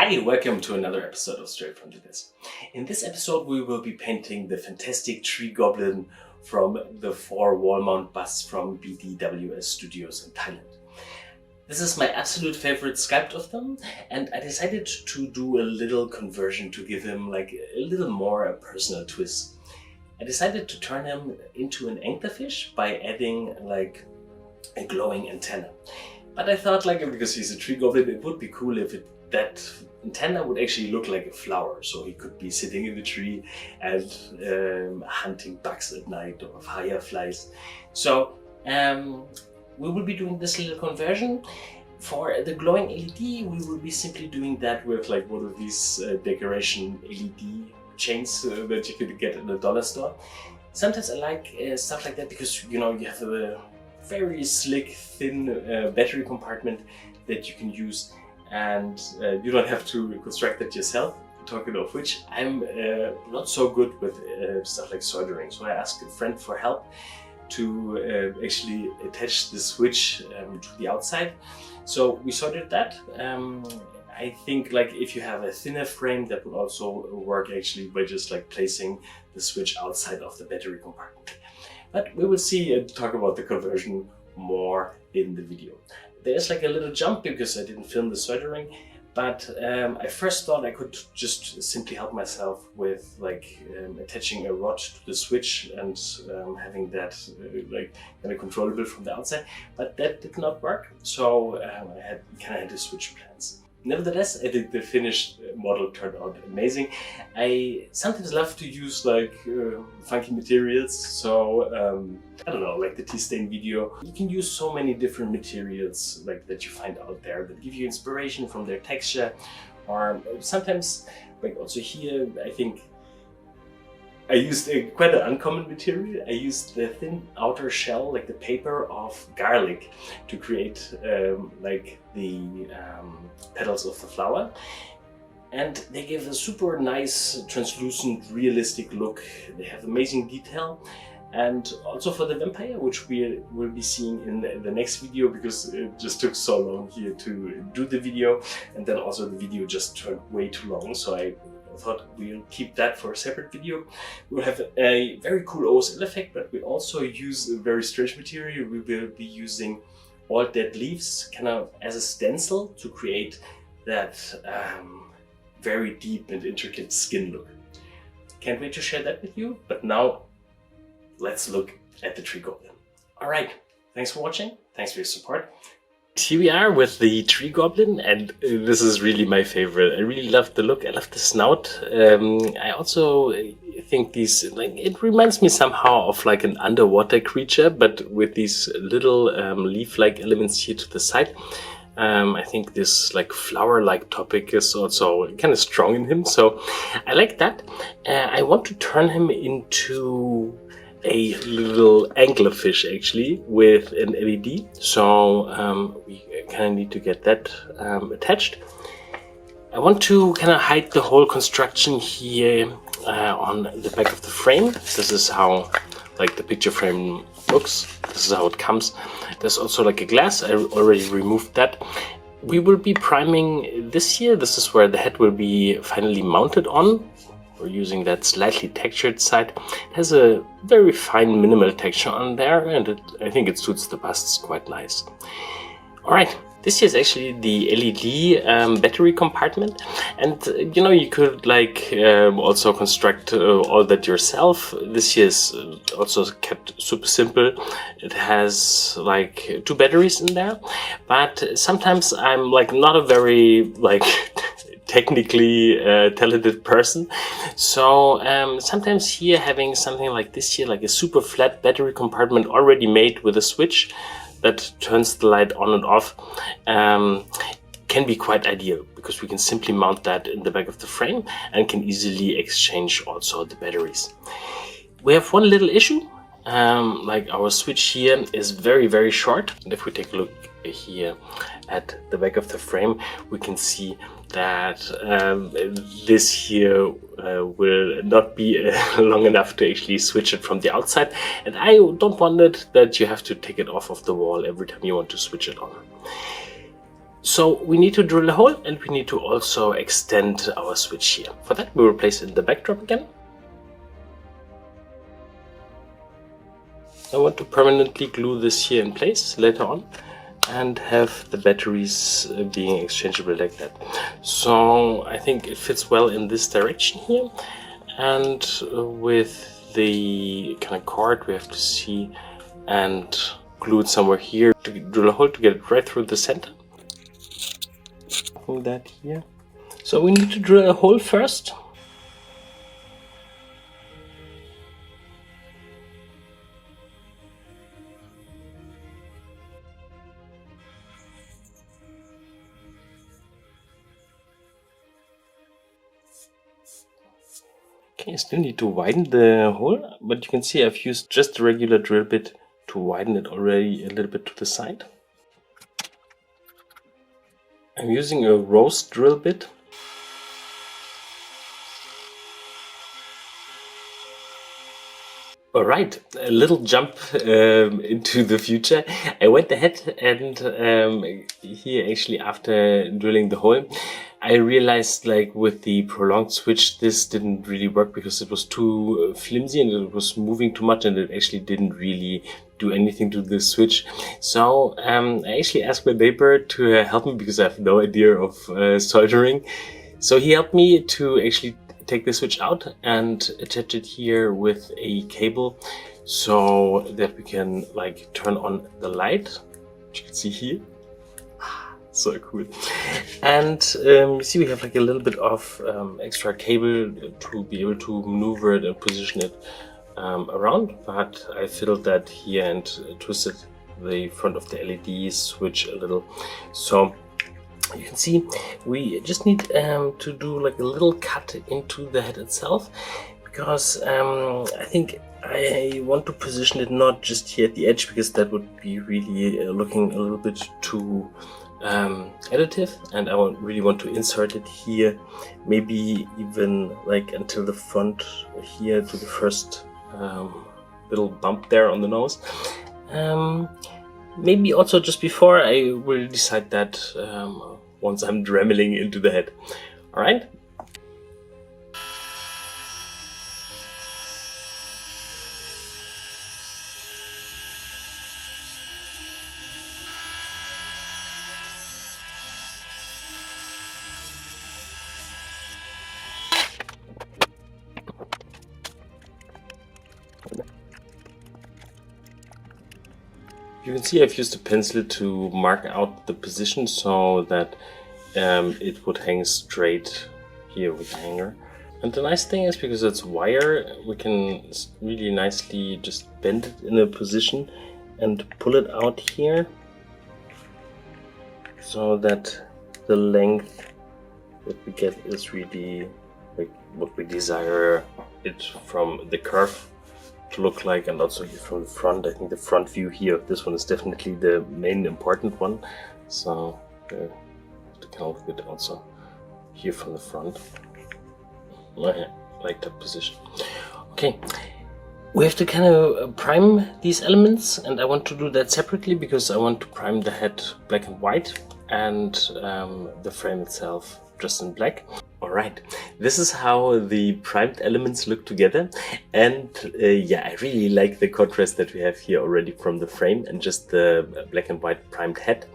Hi, welcome to another episode of Straight from the Desk. In this episode we will be painting the fantastic tree goblin from the 4 wall mount busts from BDWS studios in Thailand. This is my absolute favorite sculpt of them, and I decided to do a little conversion to give him like a little more a personal twist. I decided to turn him into an anglerfish by adding like a glowing antenna. But I thought, like, because he's a tree goblin, it would be cool if that antenna would actually look like a flower, so he could be sitting in the tree and hunting bugs at night or fireflies. So we will be doing this little conversion. For the glowing LED, we will be simply doing that with like one of these decoration LED chains that you could get in the dollar store. Sometimes I like stuff like that because, you know, you have a very slick, thin battery compartment that you can use, and you don't have to construct it yourself. Talking of which, I'm not so good with stuff like soldering, so I asked a friend for help to actually attach the switch to the outside. So we soldered that. I think like if you have a thinner frame, that would also work actually by just like placing the switch outside of the battery compartment. But we will see and talk about the conversion more in the video. There's like a little jump because I didn't film the soldering, but I first thought I could just simply help myself with like attaching a rod to the switch and having that like kind of controllable from the outside, but that did not work. So I had to switch plans. Nevertheless, I think the finished model turned out amazing. I sometimes love to use like funky materials, so I don't know, like the tea stain video. You can use so many different materials like that you find out there that give you inspiration from their texture, or sometimes like also here I think I used quite an uncommon material. I used the thin outer shell, like the paper of garlic, to create like the petals of the flower. And they give a super nice, translucent, realistic look. They have amazing detail. And also for the vampire, which we will be seeing in the next video, because it just took so long here to do the video. And then also the video just turned way too long. So I thought we'll keep that for a separate video. We'll have a very cool OSL effect, but we also use a very strange material. We will be using all dead leaves kind of as a stencil to create that very deep and intricate skin look. Can't wait to share that with you, but now let's look at the tree goblin. All right, thanks for watching, thanks for your support. Here we are with the tree goblin, and this is really my favorite. I really love the look, I love the snout. I also think these, like, it reminds me somehow of like an underwater creature, but with these little leaf-like elements here to the side. I think this like flower-like topic is also kind of strong in him, so I like that. I want to turn him into a little anglerfish actually with an LED, so we kind of need to get that attached. I want to kind of hide the whole construction here on the back of the frame. This is how like the picture frame looks. This is how it comes. There's also like a glass. I already removed that. We will be priming this here. This is where the head will be finally mounted on. We're using that slightly textured side. It has a very fine minimal texture on there, and I think it suits the busts quite nice. Alright, this here is actually the LED battery compartment, and you know, you could like also construct all that yourself. This here is also kept super simple. It has like 2 batteries in there, but sometimes I'm like not a very like technically talented person, so sometimes here having something like this here, like a super flat battery compartment already made with a switch that turns the light on and off, can be quite ideal, because we can simply mount that in the back of the frame and can easily exchange also the batteries. We have one little issue, like our switch here is very short, and if we take a look here at the back of the frame, we can see that this here will not be long enough to actually switch it from the outside, and I don't want it that you have to take it off of the wall every time you want to switch it on. So we need to drill a hole, and we need to also extend our switch here. For that we will place in the backdrop again. I want to permanently glue this here in place later on and have the batteries being exchangeable like that. So I think it fits well in this direction here, and with the kind of cord we have to see and glue it somewhere here to drill a hole to get it right through the center. Hold that here. So we need to drill a hole first. Okay, I still need to widen the hole, but you can see I've used just a regular drill bit to widen it already a little bit to the side. I'm using a rose drill bit. Alright, a little jump into the future. I went ahead and here actually after drilling the hole, I realized like with the prolonged switch this didn't really work because it was too flimsy and it was moving too much and it actually didn't really do anything to the switch. So I actually asked my neighbor to help me because I have no idea of soldering. So he helped me to actually take the switch out and attach it here with a cable so that we can like turn on the light, which you can see here. So cool. And you see we have like a little bit of extra cable to be able to maneuver it and position it around, but I fiddled that here and twisted the front of the LED switch a little. So you can see we just need to do like a little cut into the head itself, because I think I want to position it not just here at the edge, because that would be really looking a little bit too additive, and I really want to insert it here, maybe even like until the front here to the first little bump there on the nose. Maybe also just before. I will decide that once I'm dremeling into the head. Alright? You can see I've used a pencil to mark out the position so that it would hang straight here with the hanger. And the nice thing is, because it's wire, we can really nicely just bend it in a position and pull it out here so that the length that we get is really like what we desire it from the curve to look like, and also here from the front. I think the front view here of this one is definitely the main important one, so I have to kind of look at it also here from the front. I like that position. Okay, we have to kind of prime these elements, and I want to do that separately because I want to prime the head black and white and the frame itself just in black. Alright, this is how the primed elements look together, and yeah, I really like the contrast that we have here already from the frame and just the black and white primed head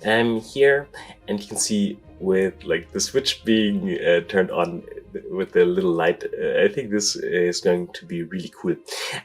here. And you can see with like the switch being turned on with the little light, I think this is going to be really cool.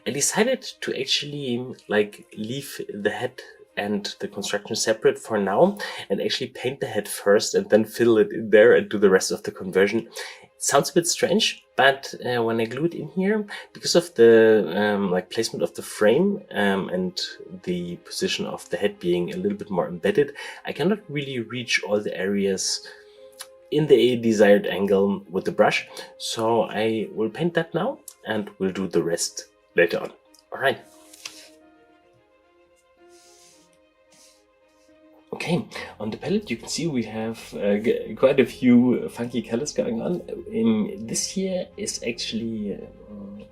I decided to actually like leave the head and the construction separate for now, and actually paint the head first and then fill it in there and do the rest of the conversion. It sounds a bit strange, but when I glue it in here, because of the like placement of the frame and the position of the head being a little bit more embedded, I cannot really reach all the areas in the desired angle with the brush. So I will paint that now and we'll do the rest later on. Alright. Okay, on the palette you can see we have quite a few funky colors going on. This here is actually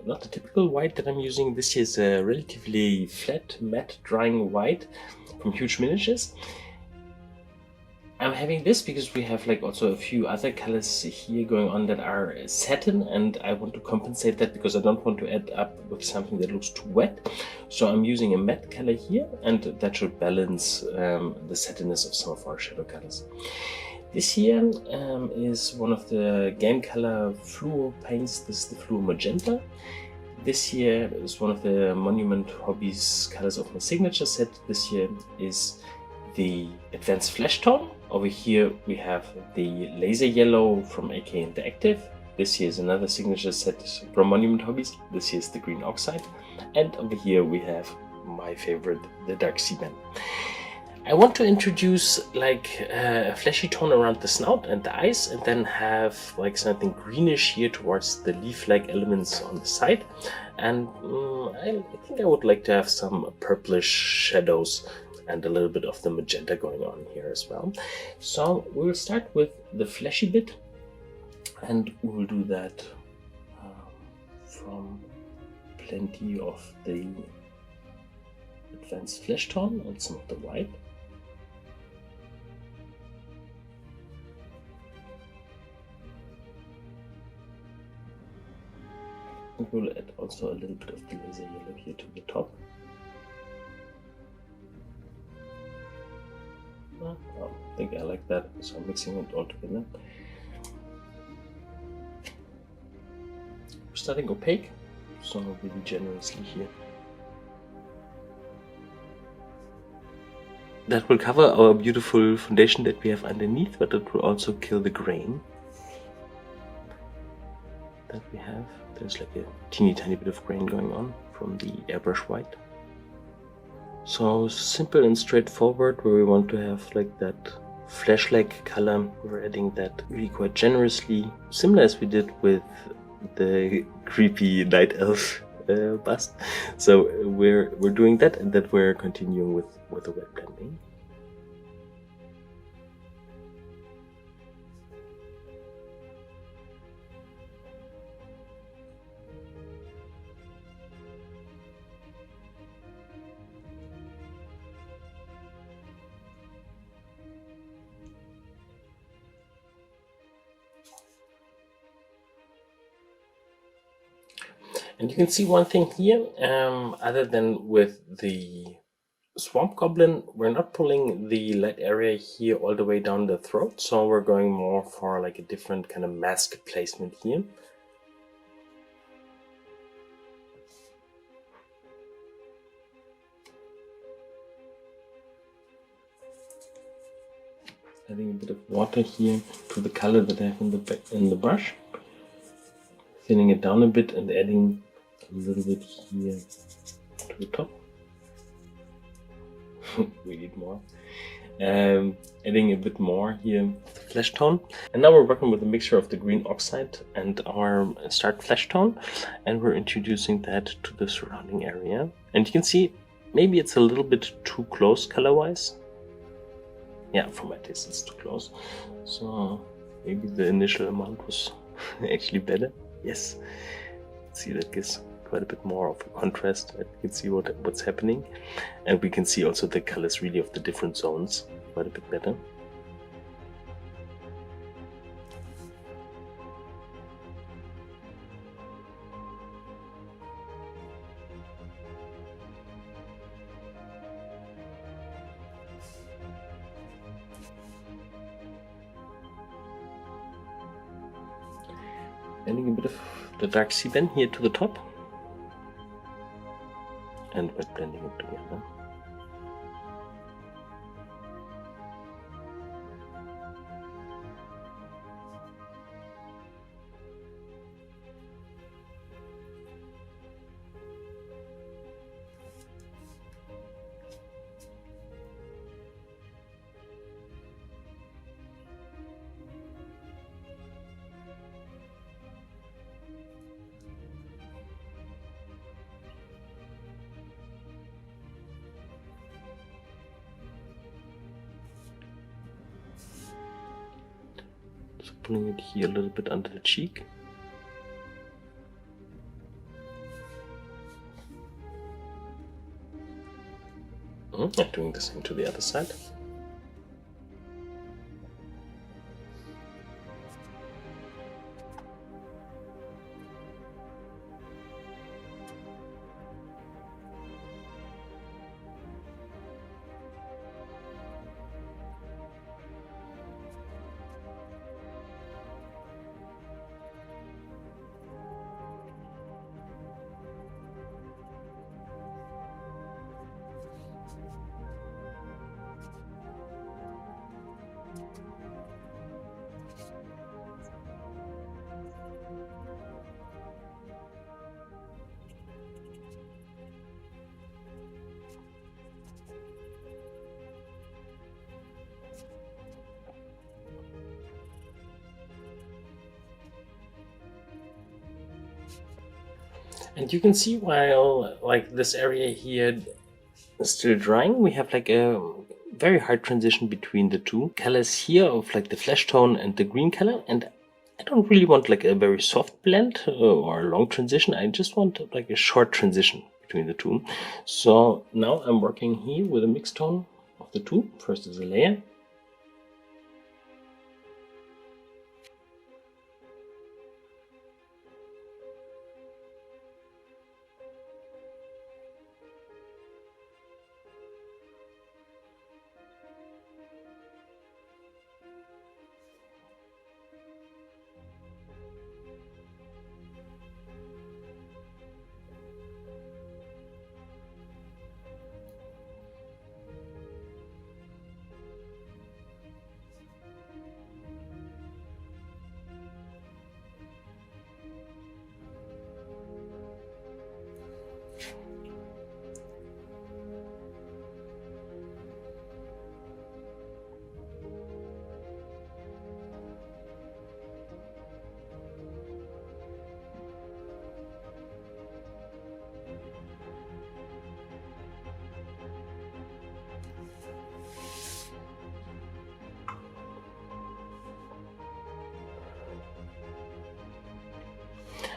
not the typical white that I'm using. This here is a relatively flat, matte drying white from Huge Miniatures. I'm having this because we have like also a few other colors here going on that are satin, and I want to compensate that because I don't want to end up with something that looks too wet. So I'm using a matte color here, and that should balance the satinness of some of our shadow colors. This here is one of the game color fluo paints. This is the fluo magenta. This here is one of the Monument Hobbies colors of my signature set. This here is the advanced flesh tone. Over here we have the laser yellow from AK Interactive. This here is another signature set from Monument Hobbies. This here is the green oxide. And over here we have my favorite, the dark sea band. I want to introduce like a fleshy tone around the snout and the eyes, and then have like something greenish here towards the leaf-like elements on the side. And I think I would like to have some purplish shadows and a little bit of the magenta going on here as well. So we will start with the fleshy bit, and we will do that from plenty of the advanced flesh tone and some of the white. And we'll add also a little bit of the laser yellow here to the top. I think I like that, so I'm mixing it all together. We're starting opaque, so really generously here. That will cover our beautiful foundation that we have underneath, but it will also kill the grain that we have. There's like a teeny tiny bit of grain going on from the airbrush white. So simple and straightforward, where we want to have like that flesh-like color. We're adding that really quite generously, similar as we did with the creepy night elf bust. So we're doing that, and that we're continuing with the wet blending. And you can see one thing here, other than with the swamp goblin, we're not pulling the light area here all the way down the throat, so we're going more for like a different kind of mask placement here. Adding a bit of water here to the color that I have in the brush, thinning it down a bit and adding a little bit here to the top. We need more. Adding a bit more here, flesh tone. And now we're working with a mixture of the green oxide and our start flesh tone, and we're introducing that to the surrounding area. And you can see maybe it's a little bit too close color-wise. Yeah, for my taste it's too close. So maybe the initial amount was actually better. Yes, see, that gives quite a bit more of a contrast. You can see what's happening, and we can see also the colors really of the different zones quite a bit better. Adding a bit of the dark sea band here to the top, and wet blending it together. So pulling it here a little bit under the cheek. And doing the same to the other side. And you can see while like this area here is still drying, we have like a very hard transition between the two colors here of like the flesh tone and the green color. And I don't really want like a very soft blend or a long transition. I just want like a short transition between the two. So now I'm working here with a mixed tone of the two. First is a layer.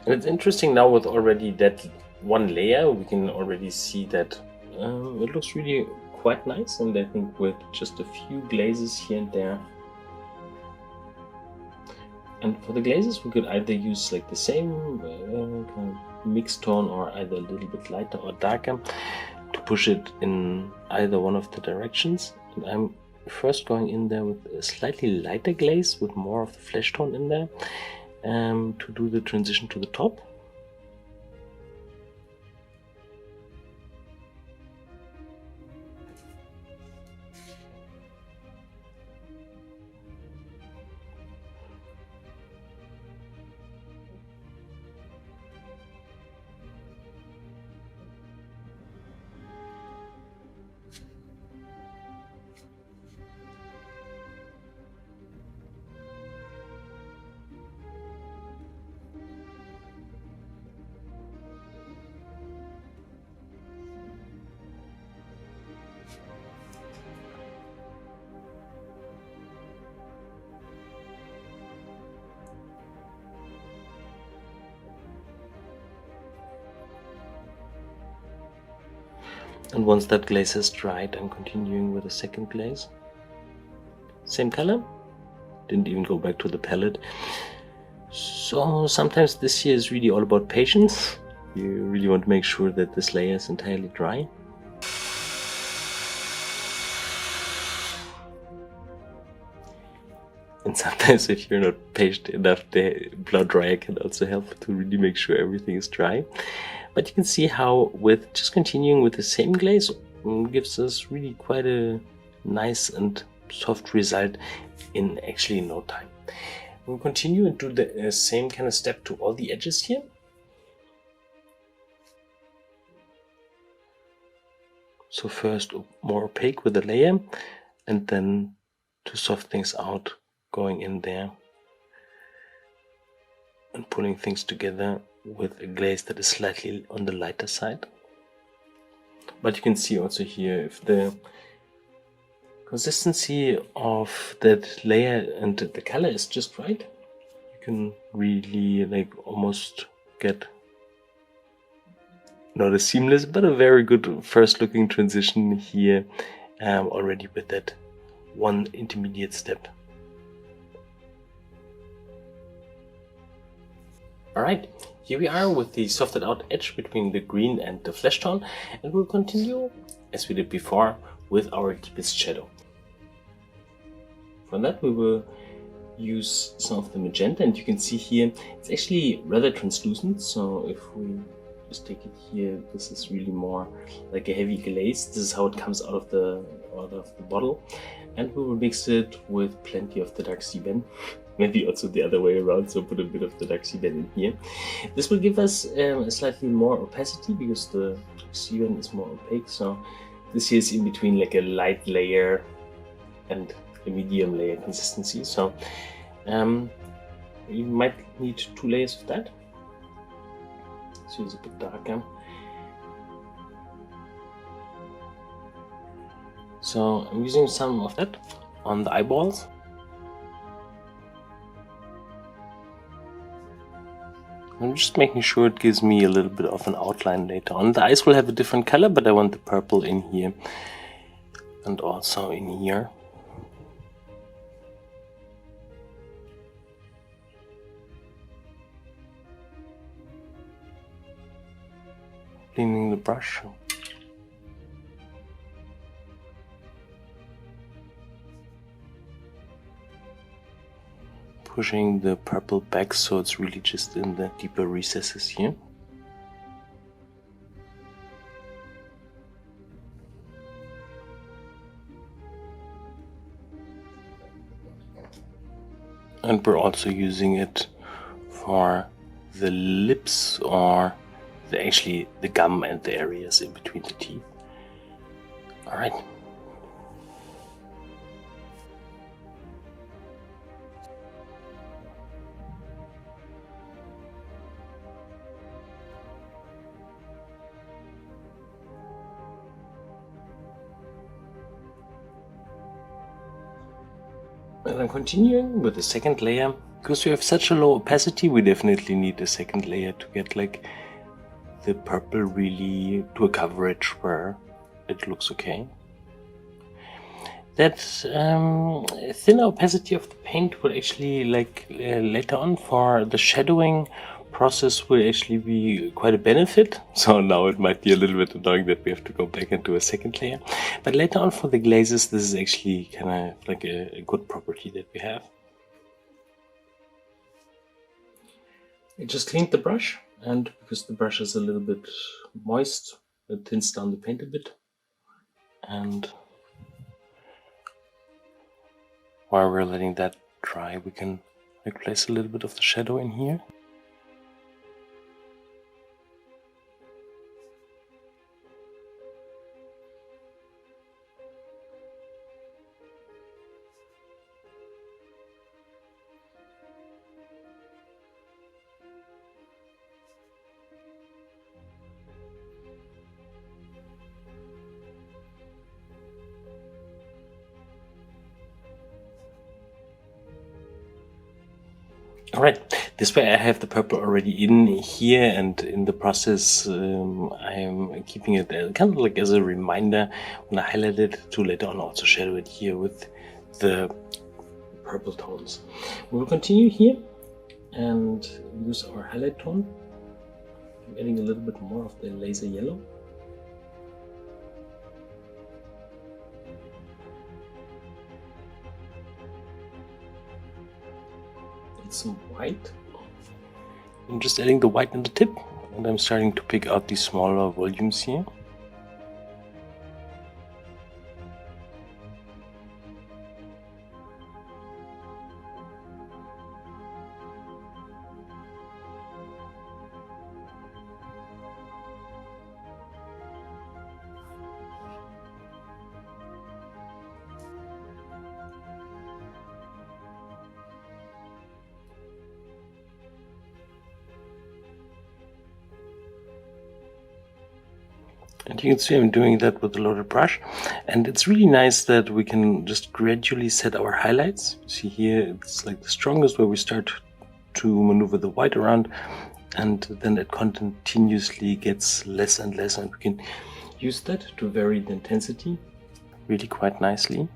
And it's interesting now with already that one layer, we can already see that it looks really quite nice. And I think with just a few glazes here and there. And for the glazes, we could either use like the same kind of mixed tone or either a little bit lighter or darker to push it in either one of the directions. And I'm first going in there with a slightly lighter glaze with more of the flesh tone in there. To do the transition to the top. And once that glaze has dried, I'm continuing with a second glaze. Same color, didn't even go back to the palette. So sometimes this here is really all about patience. You really want to make sure that this layer is entirely dry. And sometimes if you're not patient enough, the blow dryer can also help to really make sure everything is dry. But you can see how with just continuing with the same glaze gives us really quite a nice and soft result in actually no time. We'll continue and do the same kind of step to all the edges here. So first more opaque with the layer, and then to soft things out, going in there and pulling things together with a glaze that is slightly on the lighter side. But you can see also here if the consistency of that layer and the color is just right, you can really like almost get not a seamless but a very good first looking transition here already with that one intermediate step. Alright, here we are with the softened out edge between the green and the flesh tone, and we'll continue as we did before with our deepest shadow. For that we will use some of the magenta, and you can see here it's actually rather translucent, so if we just take it here, this is really more like a heavy glaze. This is how it comes out of the bottle, and we will mix it with plenty of the dark sebum. Maybe also the other way around, so put a bit of the dark sebum in here. This will give us a slightly more opacity because the sebum is more opaque, so this here is in between like a light layer and a medium layer consistency. So you might need 2 layers of that. This is a bit darker. So I'm using some of that on the eyeballs. I'm just making sure it gives me a little bit of an outline later on. The eyes will have a different color, but I want the purple in here and also in here. Cleaning the brush. Pushing the purple back so it's really just in the deeper recesses here. And we're also using it for the lips, or actually the gum and the areas in between the teeth. Alright. And I'm continuing with the second layer. Because we have such a low opacity, we definitely need a second layer to get like the purple really to a coverage where it looks okay. That thinner opacity of the paint will actually later on for the shadowing process will actually be quite a benefit. So now it might be a little bit annoying that we have to go back into a second layer. But later on for the glazes, this is actually kind of like a good property that we have. I just cleaned the brush, and because the brush is a little bit moist, it thins down the paint a bit. And while we're letting that dry, we can place a little bit of the shadow in here. Alright, this way I have the purple already in here, and in the process I am keeping it kind of like as a reminder when I highlight it to later on also shadow it here with the purple tones. We will continue here and use our highlight tone. I'm adding a little bit more of the laser yellow. Some white. I'm just adding the white in the tip, and I'm starting to pick out these smaller volumes here. And you can see I'm doing that with the loaded brush, and it's really nice that we can just gradually set our highlights. See here, it's like the strongest where we start to maneuver the white around, and then it continuously gets less and less, and we can use that to vary the intensity really quite nicely.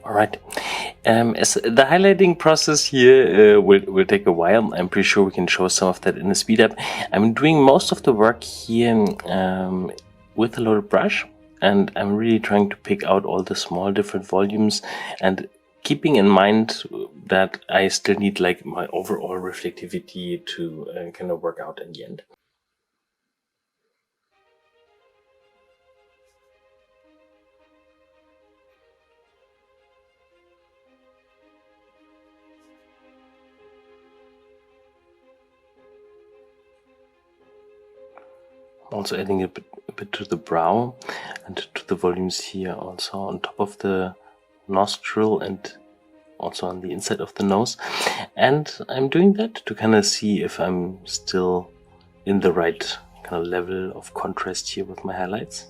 All right. As the highlighting process here will take a while. I'm pretty sure we can show some of that in a speed up. I'm doing most of the work here with a loaded brush, and I'm really trying to pick out all the small different volumes, and keeping in mind that I still need like my overall reflectivity to kind of work out in the end. Also adding a bit to the brow and to the volumes here, also on top of the nostril and also on the inside of the nose. And I'm doing that to kind of see if I'm still in the right kind of level of contrast here with my highlights.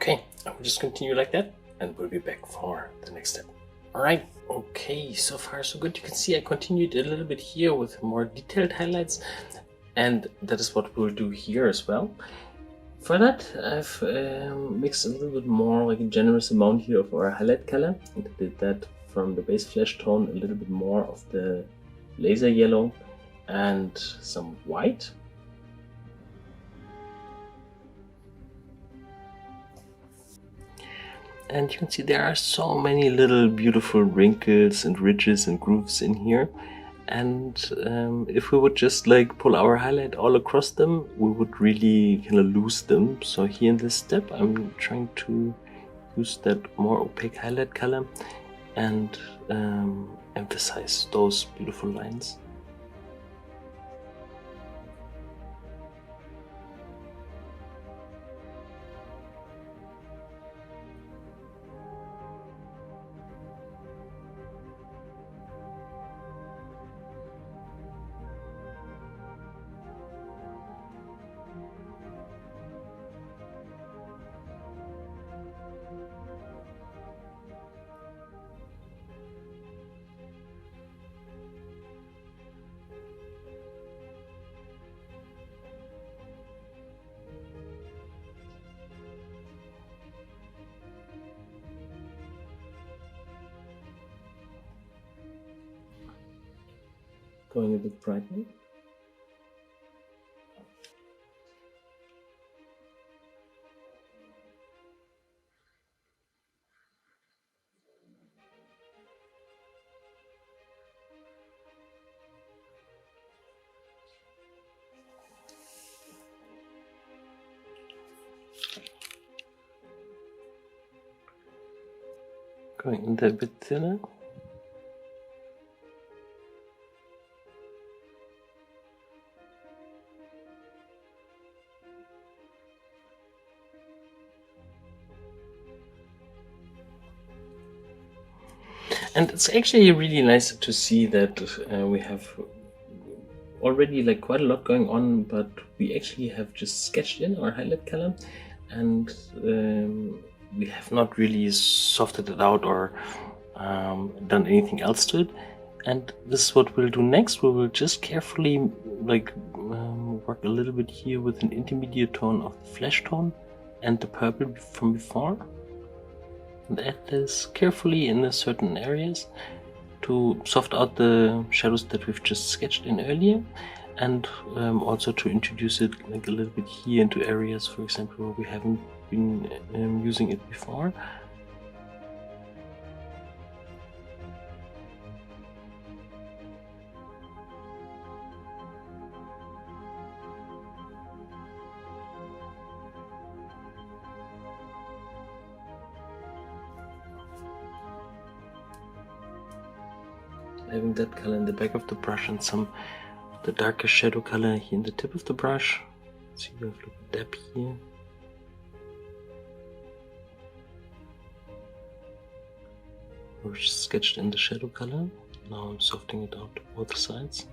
Okay, I will just continue like that, and we'll be back for the next step. Alright, okay, so far so good. You can see I continued a little bit here with more detailed highlights, and that is what we'll do here as well. For that, I've mixed a little bit more, like a generous amount here of our highlight color, and did that from the base flesh tone, a little bit more of the laser yellow and some white. And you can see there are so many little beautiful wrinkles and ridges and grooves in here. And if we would just like pull our highlight all across them, we would really kind of lose them. So here in this step, I'm trying to use that more opaque highlight color and emphasize those beautiful lines. Going a bit brighter. Going in a bit thinner. And it's actually really nice to see that we have already like quite a lot going on, but we actually have just sketched in our highlight color, and we have not really softened it out or done anything else to it. And this is what we'll do next. We will just carefully like work a little bit here with an intermediate tone of the flesh tone and the purple from before, and add this carefully in the certain areas to soft out the shadows that we've just sketched in earlier, and also to introduce it like a little bit here into areas, for example, where we haven't been using it before. Having that color in the back of the brush and some of the darker shadow color here in the tip of the brush. So you have a little dab here. We're sketched in the shadow color. Now I'm softening it out to both sides.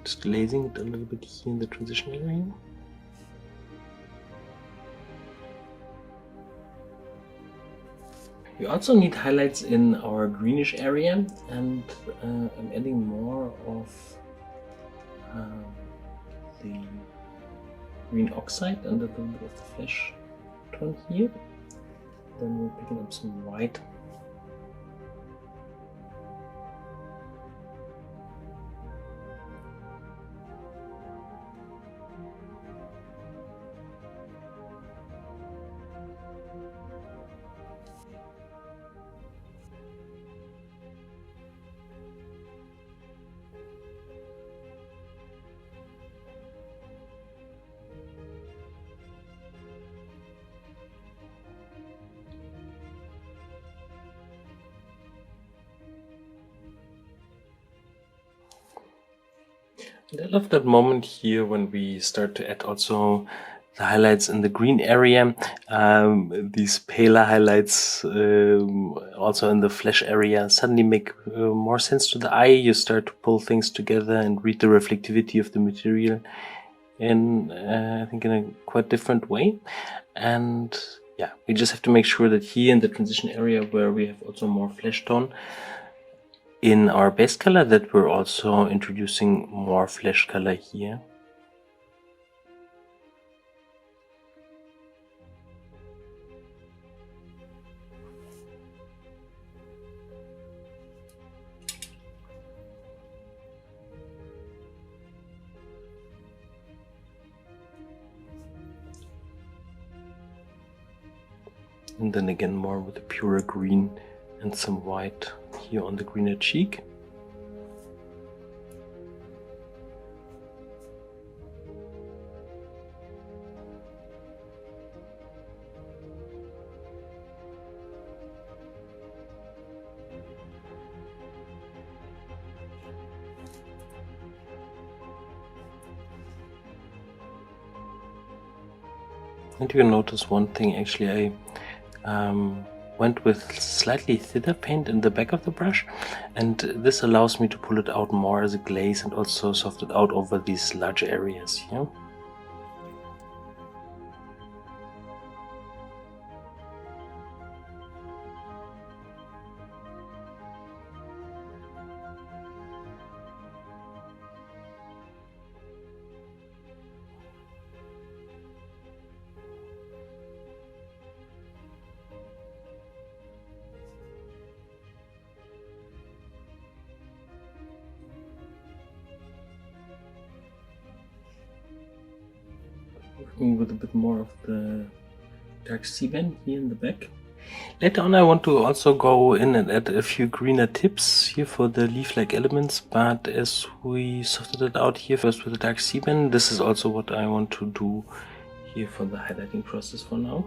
Just glazing it a little bit here in the transition area. We also need highlights in our greenish area, and I'm adding more of the green oxide and a little bit of the flesh tone here. Then we're picking up some white. And I love that moment here when we start to add also the highlights in the green area. These paler highlights also in the flesh area suddenly make more sense to the eye. You start to pull things together and read the reflectivity of the material in, I think, in a quite different way. And yeah, we just have to make sure that here in the transition area where we have also more flesh tone in our base color, that we're also introducing more flesh color here. And then again more with a purer green and some white here on the greener cheek. And you can notice one thing, actually I went with slightly thinner paint in the back of the brush, and this allows me to pull it out more as a glaze and also soft it out over these large areas here. Working with a bit more of the dark sea-band here in the back. Later on I want to also go in and add a few greener tips here for the leaf-like elements, but as we softened it out here first with the dark sea-band, this is also what I want to do here for the highlighting process for now.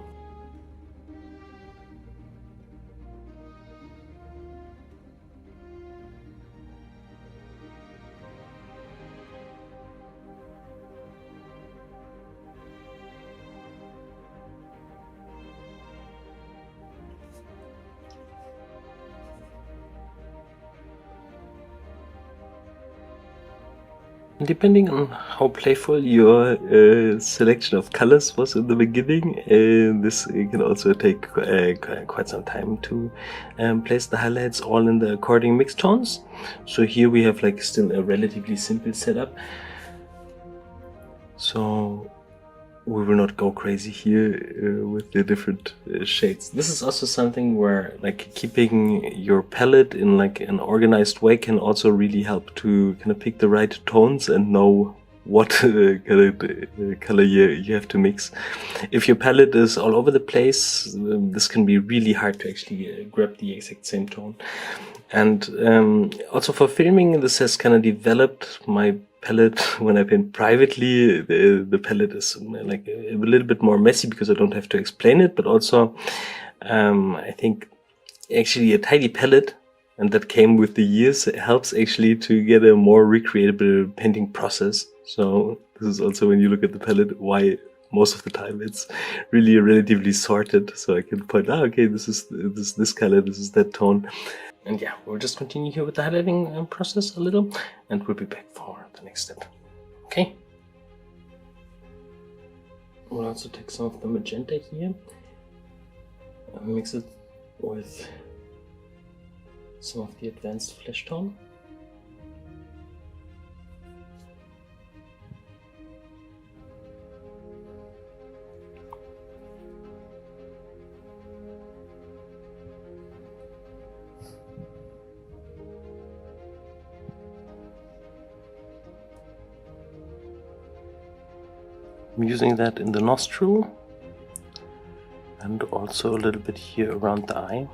Depending on how playful your selection of colors was in the beginning, this can also take quite some time to place the highlights all in the according mixed tones. So here we have like still a relatively simple setup. So we will not go crazy here with the different shades. This is also something where like keeping your palette in like an organized way can also really help to kind of pick the right tones and know what kind of color you have to mix. If your palette is all over the place, this can be really hard to actually grab the exact same tone. And also for filming, this has kind of developed my palette. When I paint privately, the palette is like a little bit more messy because I don't have to explain it, but also I think actually a tidy palette, and that came with the years, helps actually to get a more recreatable painting process. So this is also when you look at the palette, why most of the time it's really relatively sorted. So I can point out, okay, this is this color, this is that tone. And yeah, we'll just continue here with the highlighting process a little, and we'll be back for the next step. Okay. We'll also take some of the magenta here and mix it with some of the advanced flesh tone. I'm using that in the nostril and also a little bit here around the eye.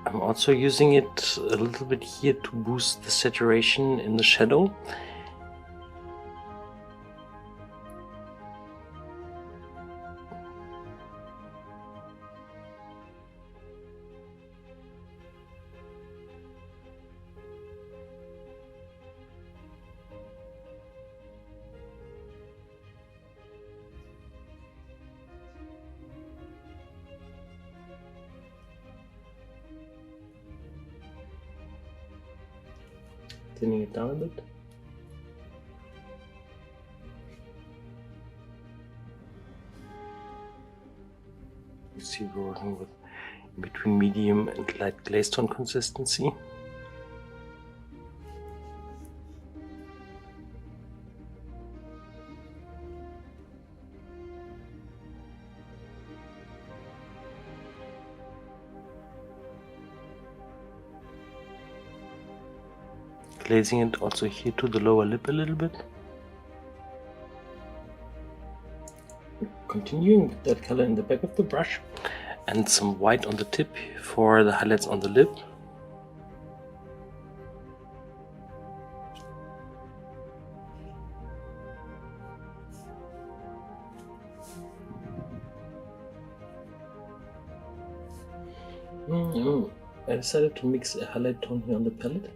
I'm also using it a little bit here to boost the saturation in the shadow. Thinning it down a bit. You see we're working with between medium and light glaze tone consistency. Glazing it also here to the lower lip a little bit. Continuing with that color in the back of the brush and some white on the tip for the highlights on the lip. I decided to mix a highlight tone here on the palette.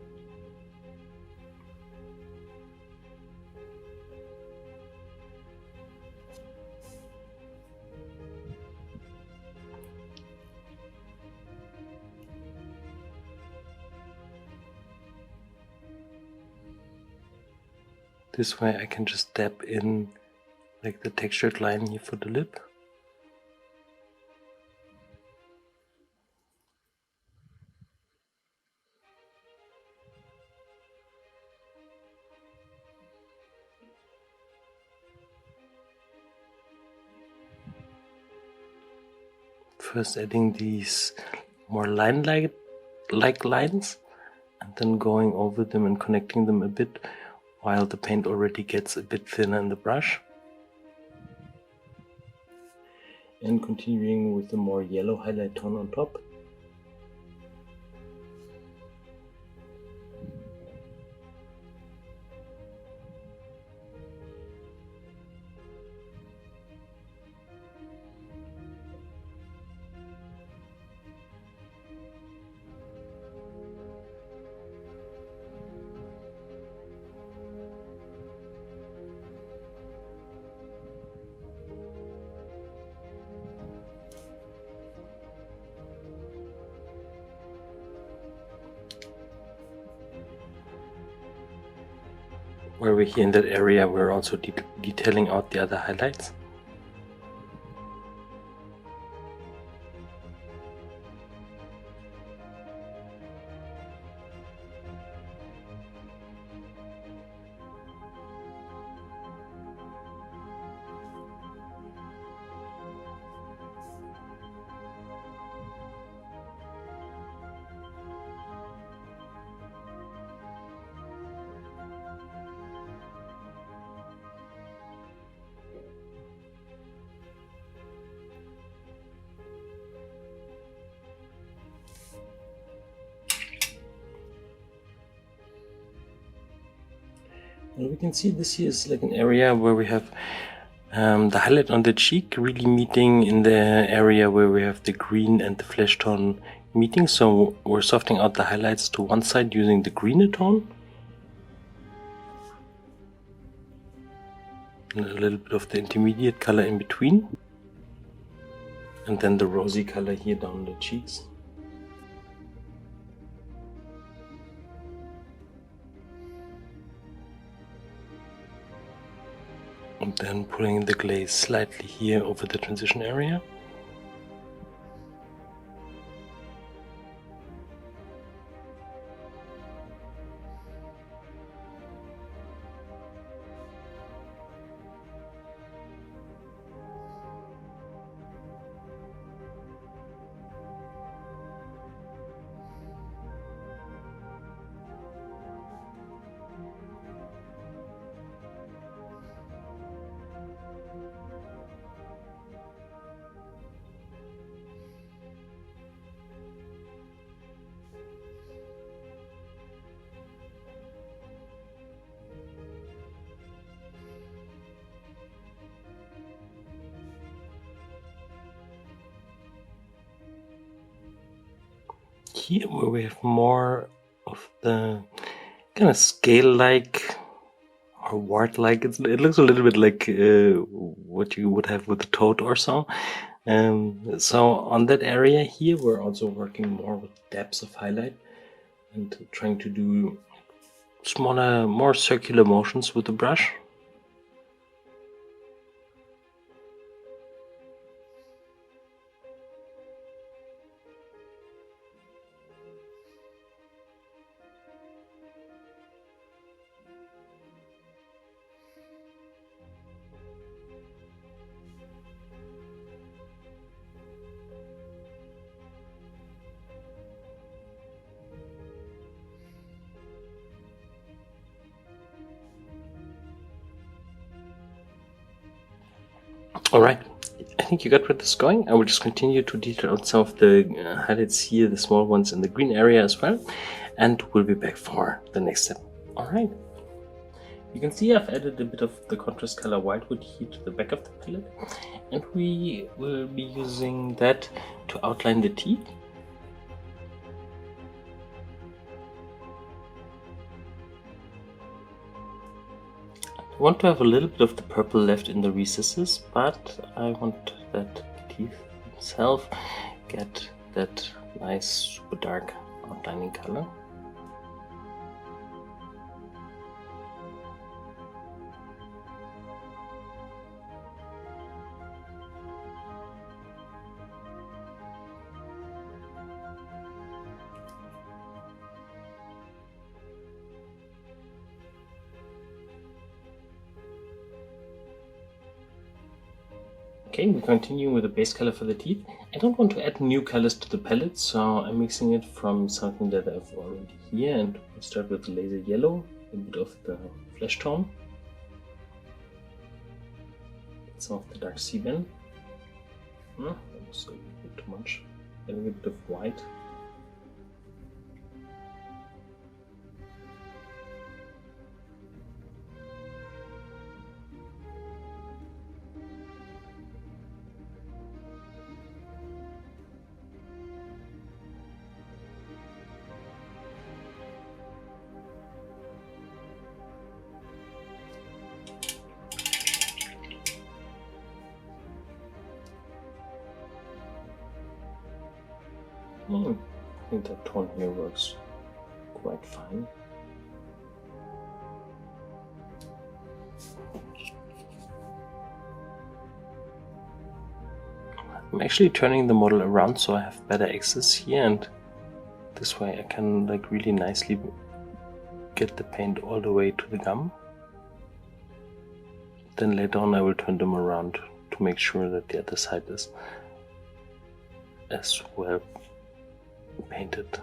This way I can just dab in like the textured line here for the lip. First adding these more line-like lines and then going over them and connecting them a bit while the paint already gets a bit thinner in the brush. And continuing with the more yellow highlight tone on top. where we're here in that area, we're also detailing out the other highlights. And we can see this here is like an area where we have the highlight on the cheek really meeting in the area where we have the green and the flesh tone meeting. So we're softening out the highlights to one side using the greener tone. And a little bit of the intermediate color in between. And then the rosy color here down the cheeks. And then pulling the glaze slightly here over the transition area. Here where we have more of the kind of scale-like or wart-like, it looks a little bit like what you would have with a toad or so. So on that area here we're also working more with depths of highlight and trying to do smaller, more circular motions with the brush. Alright, I think you got where this is going. I will just continue to detail out some of the highlights here, the small ones in the green area as well, and we'll be back for the next step. Alright, you can see I've added a bit of the contrast color whitewood here to the back of the palette, and we will be using that to outline the teeth. I want to have a little bit of the purple left in the recesses, but I want that the teeth themselves get that nice super dark outlining color. Okay, we continue with the base color for the teeth. I don't want to add new colors to the palette, so I'm mixing it from something that I've already here, and we'll start with the laser yellow, a bit of the flesh tone, some of the dark sebum. That was a bit too much. Adding a bit of white. I think that tone here works quite fine. I'm actually turning the model around so I have better access here, and this way I can like really nicely get the paint all the way to the gum. Then later on I will turn them around to make sure that the other side is as well painted.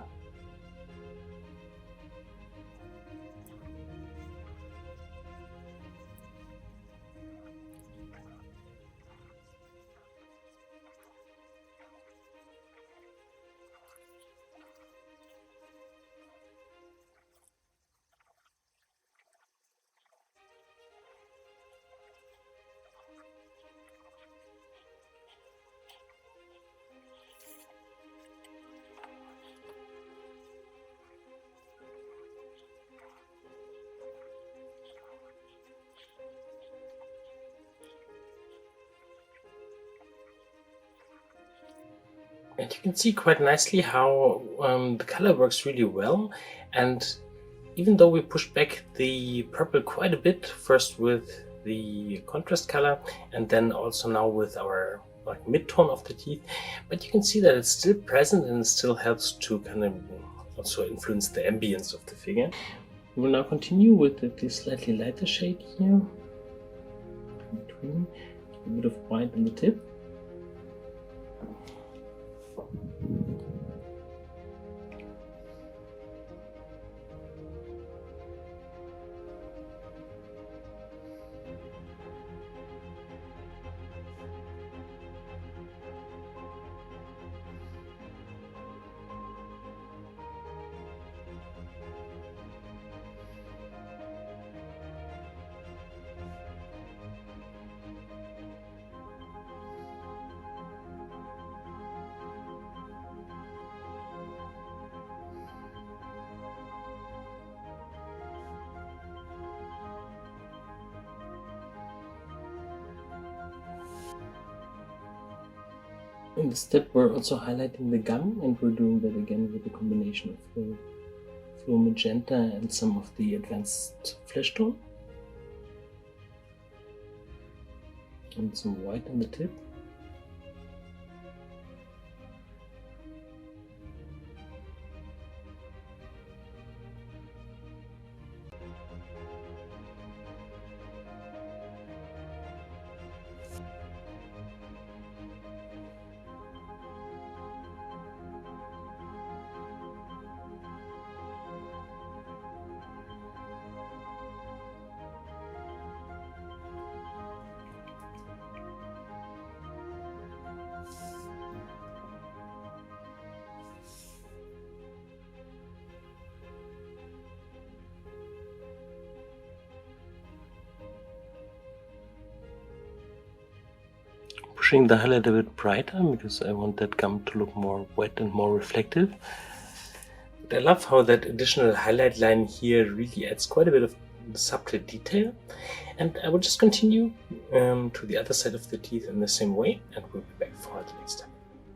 And you can see quite nicely how the color works really well. And even though we pushed back the purple quite a bit, first with the contrast color and then also now with our like mid-tone of the teeth, but you can see that it's still present and it still helps to kind of also influence the ambience of the figure. We will now continue with the slightly lighter shade here, between a bit of white on the tip. In this step we're also highlighting the gum, and we're doing that again with a combination of the fluo magenta and some of the advanced flesh tone. And some white on the tip. Pushing the highlight a bit brighter because I want that gum to look more wet and more reflective. But I love how that additional highlight line here really adds quite a bit of subtle detail. And I will just continue to the other side of the teeth in the same way, and we'll be back for the next time.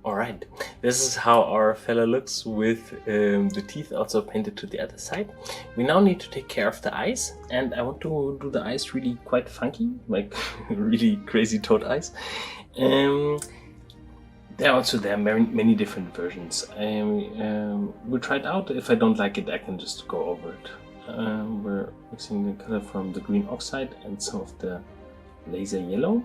Alright, this is how our fella looks with the teeth also painted to the other side. We now need to take care of the eyes, and I want to do the eyes really quite funky, like really crazy toad eyes. There are many different versions. We'll try it out. If I don't like it, I can just go over it. We're mixing the color from the green oxide and some of the laser yellow.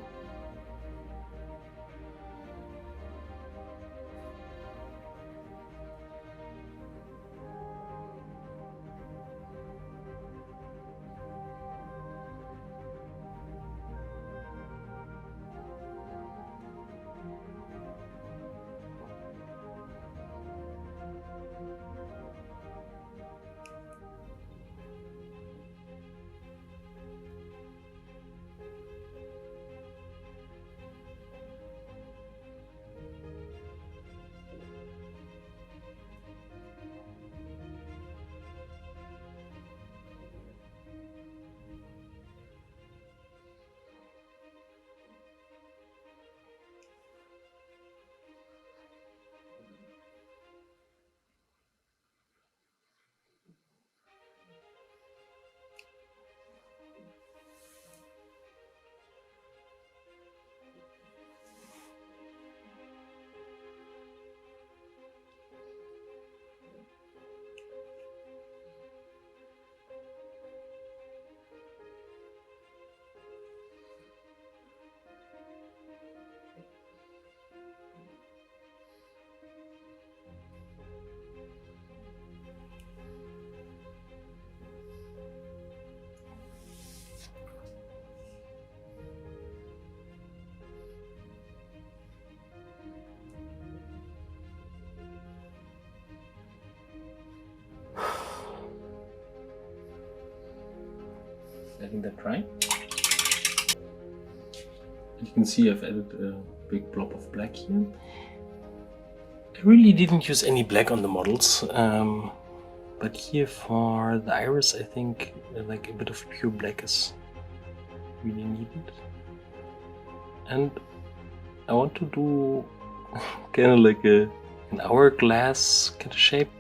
letting that dry. And you can see I've added a big blob of black here. I really didn't use any black on the models, but here for the iris I think like a bit of pure black is really needed. And I want to do kind of like an hourglass kind of shape.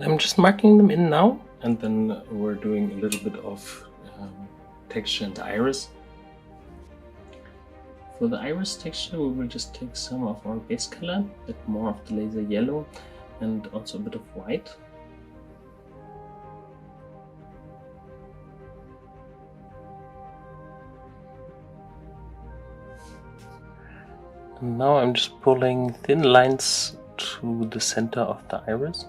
I'm just marking them in now, and then we're doing a little bit of texture in the iris. For the iris texture we will just take some of our base color, a bit more of the laser yellow and also a bit of white. And now I'm just pulling thin lines to the center of the iris.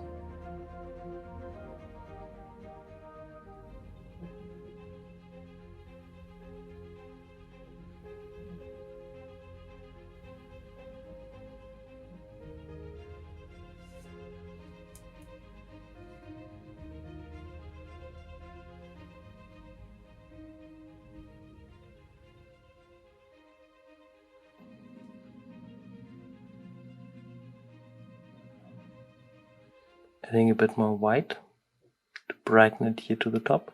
Adding a bit more white to brighten it here to the top.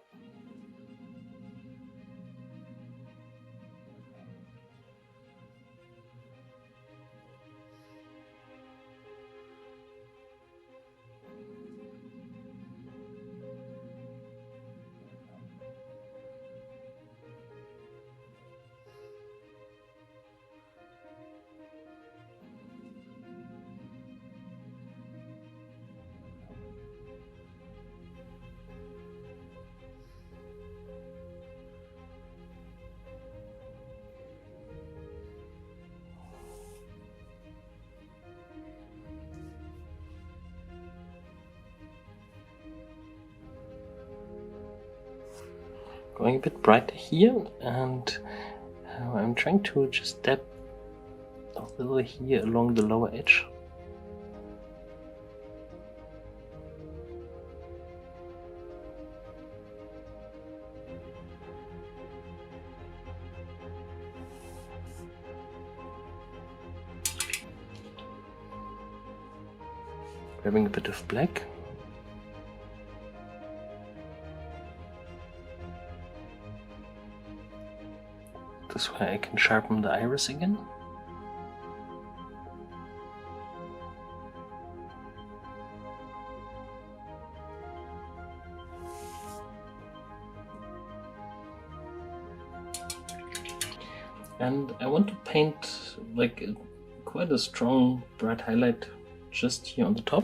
Going a bit brighter here, and I'm trying to just dab a little here along the lower edge. Grabbing a bit of black. This way I can sharpen the iris again. And I want to paint like quite a strong bright highlight just here on the top.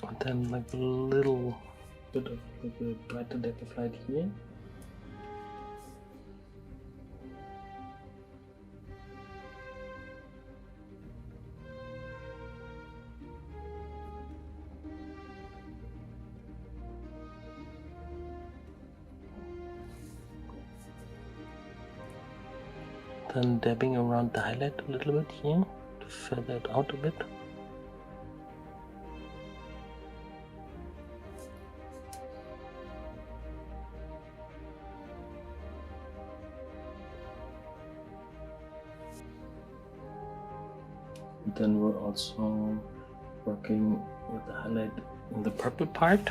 And then like a little bit of like a brighter depth of light here. Then dabbing around the highlight a little bit here to feather it out a bit. Then we're also working with the highlight in the purple part.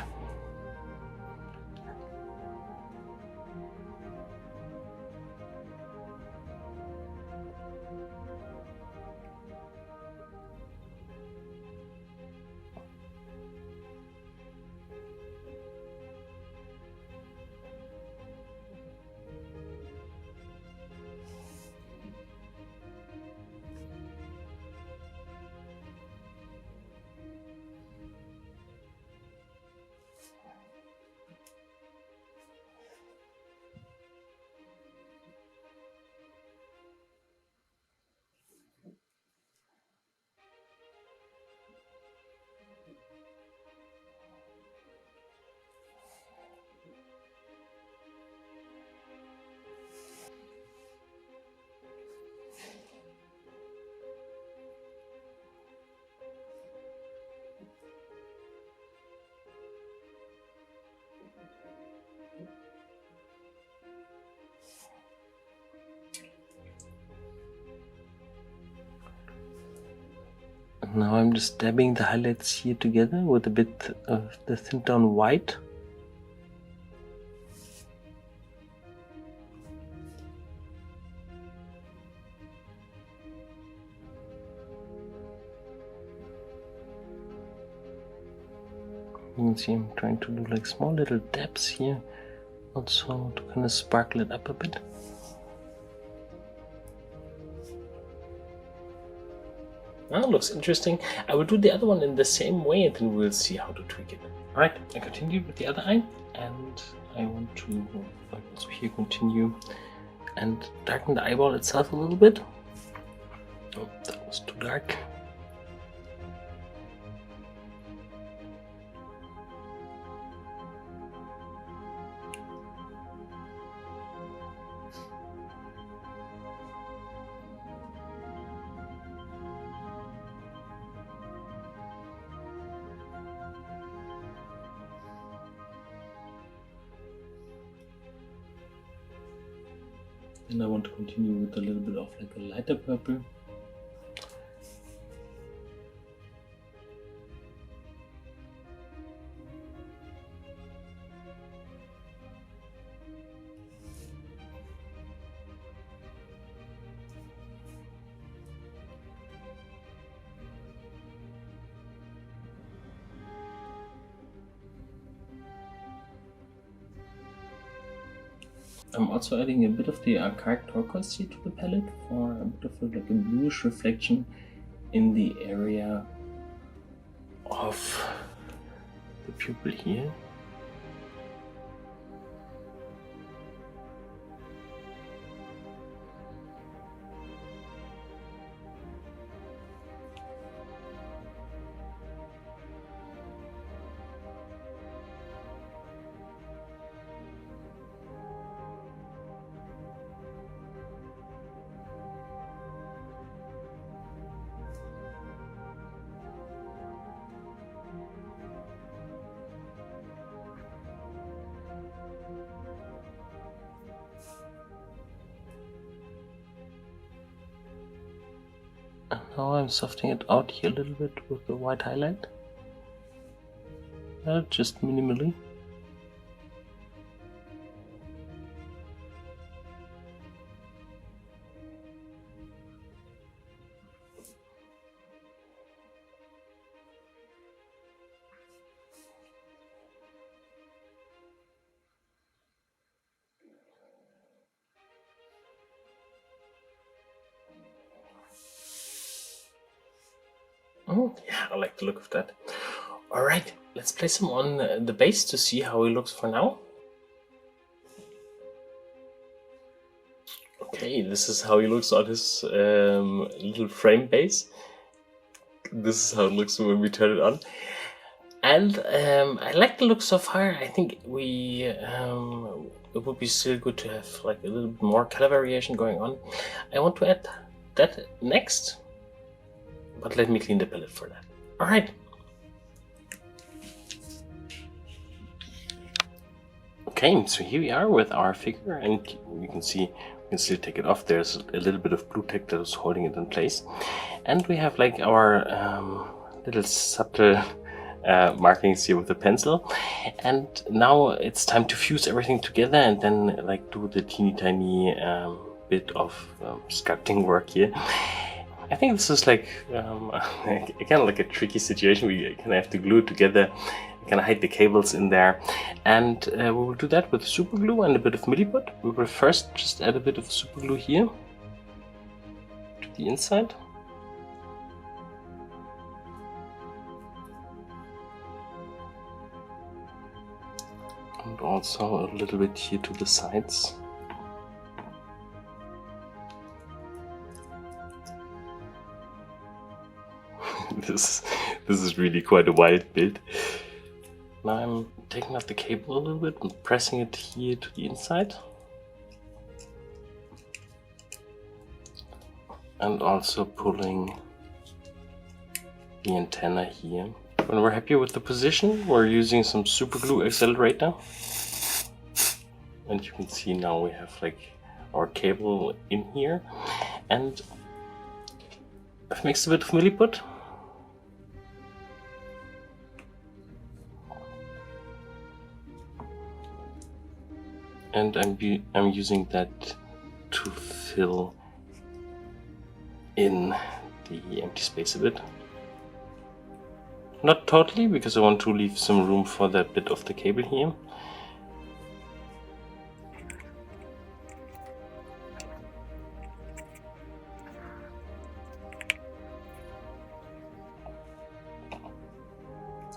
Now I'm just dabbing the highlights here together with a bit of the thinned down white. You can see I'm trying to do like small little dabs here, also to kind of sparkle it up a bit. Now looks interesting. I will do the other one in the same way and then we'll see how to tweak it. Alright, I continue with the other eye and I want to also here continue and darken the eyeball itself a little bit. Oh, that was too dark. And I want to continue with a little bit of like a lighter purple. I'm also adding a bit of the archaic turquoise here to the palette for a bit of like a bluish reflection in the area of the pupil here. And now I'm softening it out here a little bit with the white highlight. Just minimally. Oh, yeah, I like the look of that. Alright, let's place him on the base to see how he looks for now. Okay, this is how he looks on his little frame base. This is how it looks when we turn it on. And I like the look so far. I think we it would be still good to have like a little bit more color variation going on. I want to add that next, but let me clean the palette for that. All right. Okay, so here we are with our figure, and you can see we can still take it off. There's a little bit of blue tack that is holding it in place, and we have like our little subtle markings here with the pencil. And now it's time to fuse everything together and then like do the teeny tiny bit of sculpting work here. I think this is like kind of like a tricky situation. We kind of have to glue it together, kind of hide the cables in there, and we will do that with super glue and a bit of milliput. We will first just add a bit of super glue here to the inside. And also a little bit here to the sides. This is really quite a wild build. Now I'm taking out the cable a little bit and pressing it here to the inside. And also pulling the antenna here. When we're happy with the position, we're using some super glue accelerator. And you can see now we have like our cable in here. And I've mixed a bit of milliput. And I'm using that to fill in the empty space a bit. Not totally, because I want to leave some room for that bit of the cable here.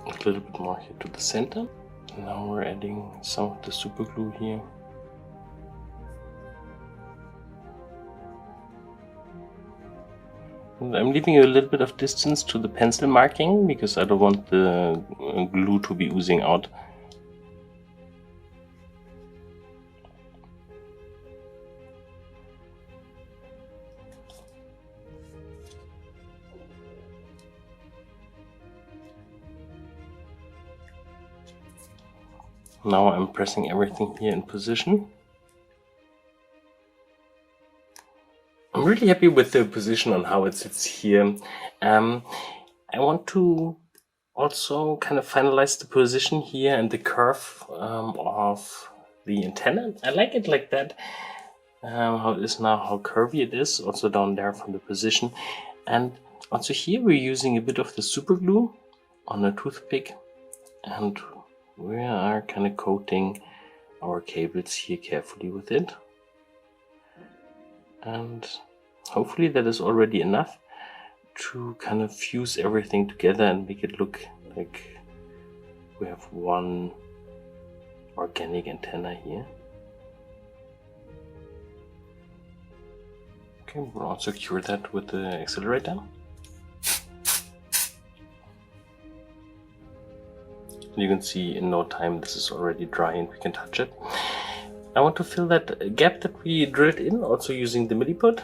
A little bit more here to the center. Now we're adding some of the super glue here. I'm leaving a little bit of distance to the pencil marking because I don't want the glue to be oozing out. Now I'm pressing everything here in position. I'm really happy with the position on how it sits here. I want to also kind of finalize the position here and the curve of the antenna. I like it like that, how it is now, how curvy it is, also down there from the position. And also here we're using a bit of the super glue on a toothpick, and we are kind of coating our cables here carefully with it. And hopefully that is already enough to kind of fuse everything together and make it look like we have one organic antenna here. Okay, we'll also cure that with the accelerator. You can see in no time this is already dry and we can touch it. I want to fill that gap that we drilled in, also using the milliput.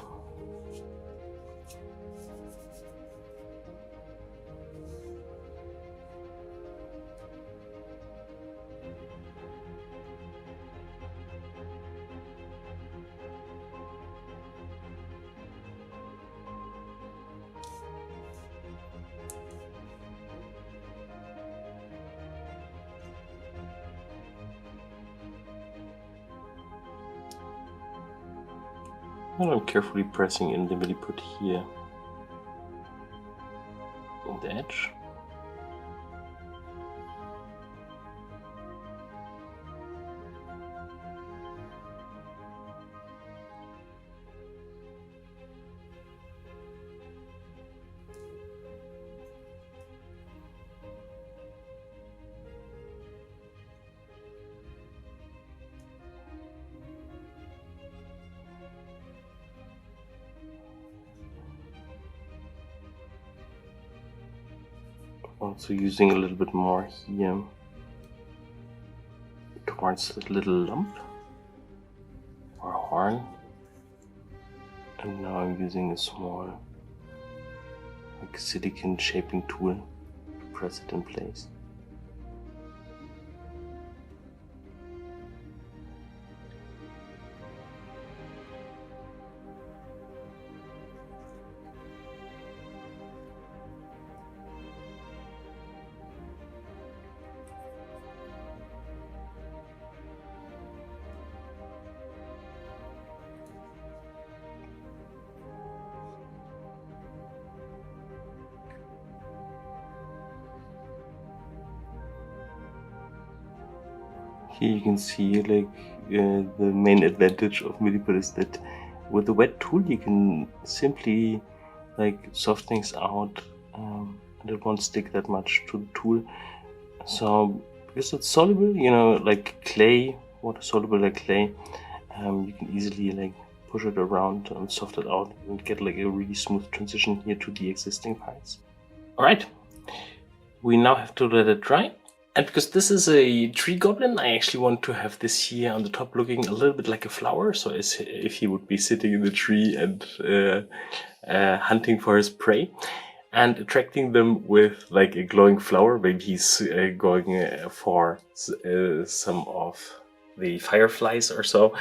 And I'm carefully pressing in the milliput here on the edge. Also using a little bit more here towards that little lump. yarn, and now I'm using a small silicone shaping tool to press it in place. Here you can see like the main advantage of Milliput is that with the wet tool you can simply like soft things out and it won't stick that much to the tool. So because it's soluble, you know, like clay, water soluble like clay, you can easily like push it around and soft it out and get like a really smooth transition here to the existing parts. Alright, we now have to let it dry. And because this is a tree goblin, I actually want to have this here on the top looking a little bit like a flower. So as if he would be sitting in the tree and hunting for his prey and attracting them with like a glowing flower. Maybe he's going for some of the fireflies or so.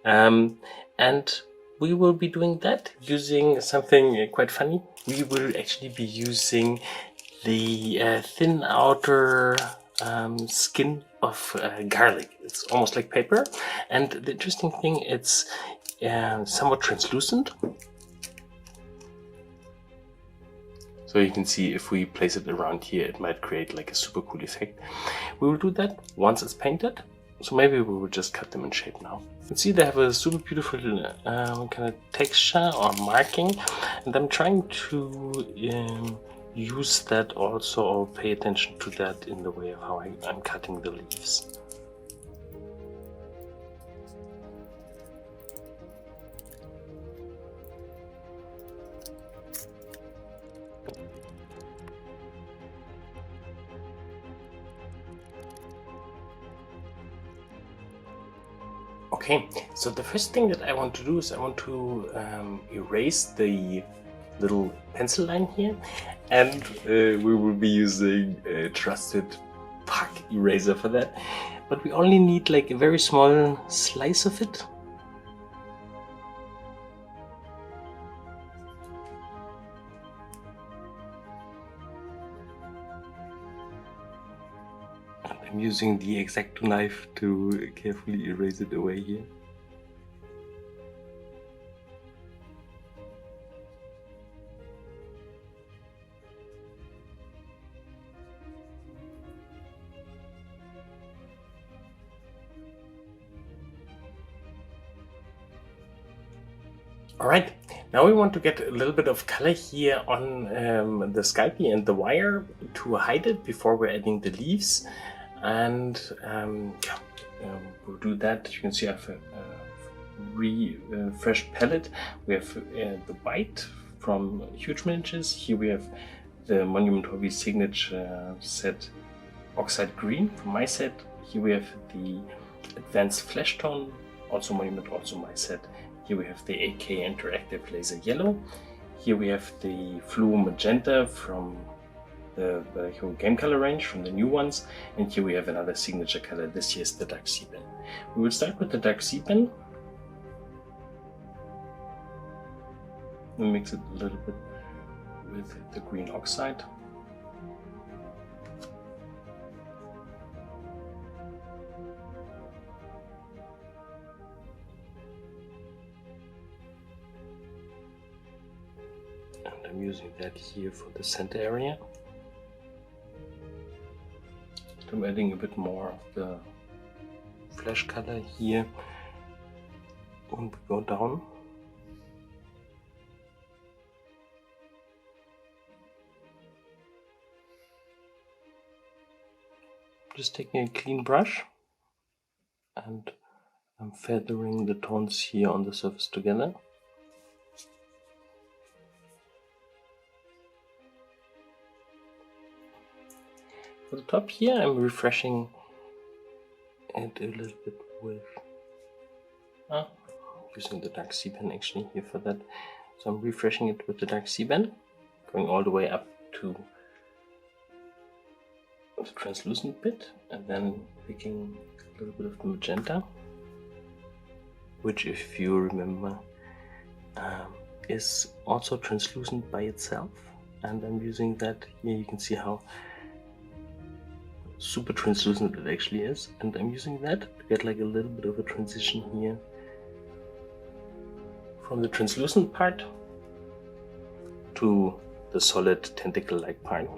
And we will be doing that using something quite funny. We will actually be using the thin outer skin of garlic. It's almost like paper, and the interesting thing, it's somewhat translucent. So you can see if we place it around here, it might create like a super cool effect. We will do that once it's painted. So maybe we will just cut them in shape now. You can see they have a super beautiful kind of texture or marking, and I'm trying to use that also, or pay attention to that in the way of how I'm cutting the leaves. Okay, so the first thing that I want to do is I want to erase the little pencil line here, and we will be using a trusted puck eraser for that, but we only need like a very small slice of it. And I'm using the X-Acto knife to carefully erase it away here. Alright, now we want to get a little bit of color here on the Sculpey and the wire to hide it before we're adding the leaves. And we'll do that. You can see I have a refreshed palette. We have the white from Huge Miniatures. Here we have the Monument Hobby Signature set Oxide Green from my set. Here we have the Advanced Flesh Tone, also Monument, also my set. Here we have the AK Interactive Laser Yellow. Here we have the Fluo Magenta from the Hero Game Color range, from the new ones. And here we have another signature color. This here is the Dark Sea Pen. We will start with the Dark Sea Pen. We mix it a little bit with the green oxide. I'm using that here for the center area. I'm adding a bit more of the flesh color here when we go down. Just taking a clean brush and I'm feathering the tones here on the surface together. For the top here, I'm refreshing it a little bit with using the dark sea pen actually here for that. So I'm refreshing it with the dark sea pen, going all the way up to the translucent bit, and then picking a little bit of the magenta, which, if you remember, is also translucent by itself. And I'm using that here. You can see how super translucent it actually is, and I'm using that to get like a little bit of a transition here from the translucent part to the solid tentacle-like part.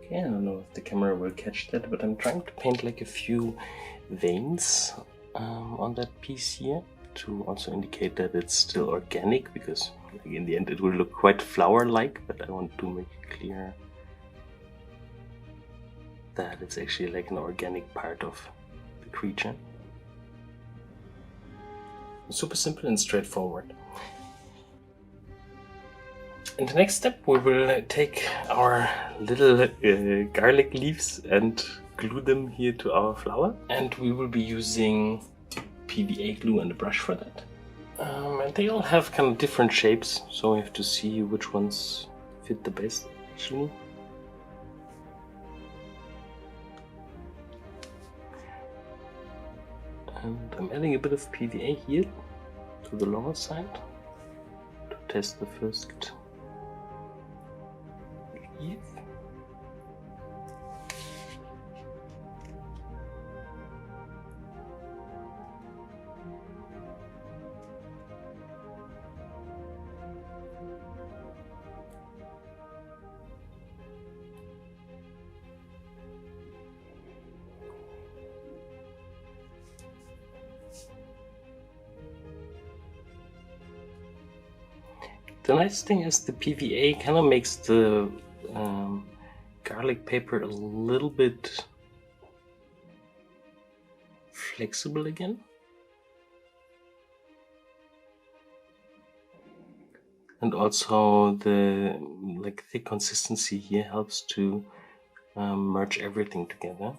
Okay, I don't know if the camera will catch that, but I'm trying to paint like a few veins on that piece here to also indicate that it's still organic, because like, in the end it will look quite flower-like, but I want to make it clear that it's actually like an organic part of the creature. Super simple and straightforward. In the next step, we will take our little garlic leaves and glue them here to our flower. And we will be using PVA glue and a brush for that. And they all have kind of different shapes, so we have to see which ones fit the best, actually. And I'm adding a bit of PVA here to the lower side to test the first leaf. The nice thing is the PVA kind of makes the garlic paper a little bit flexible again. And also the like thick consistency here helps to merge everything together.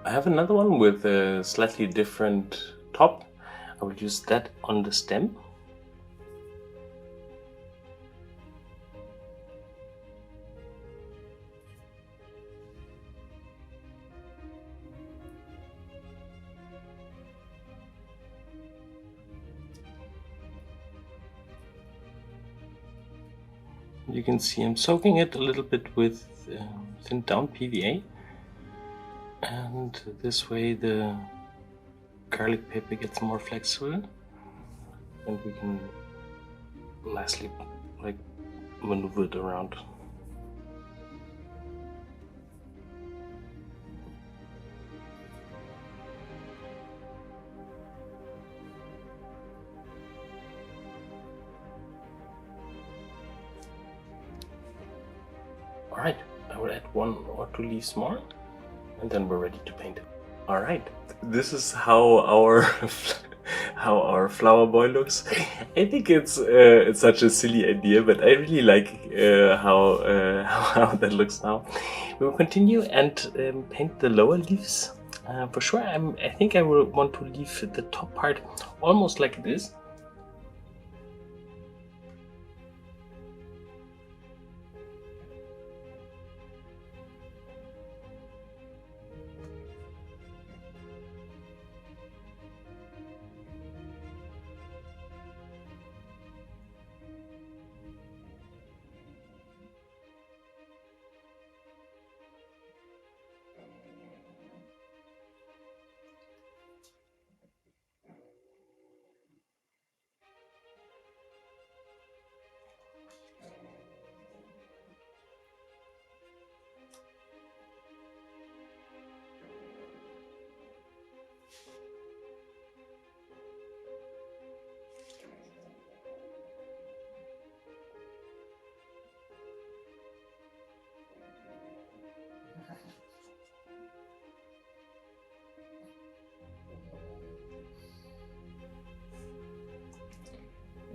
I have another one with a slightly different top. I will use that on the stem. You can see I'm soaking it a little bit with thinned down PVA, and this way the garlic paper gets more flexible, and we can nicely like maneuver it around. Alright, I will add 1 or 2 leaves more, and then we're ready to paint it. Alright, this is how our how our flower boy looks. I think it's such a silly idea, but I really like how that looks now. We will continue and paint the lower leaves. For sure, I think I will want to leave the top part almost like this.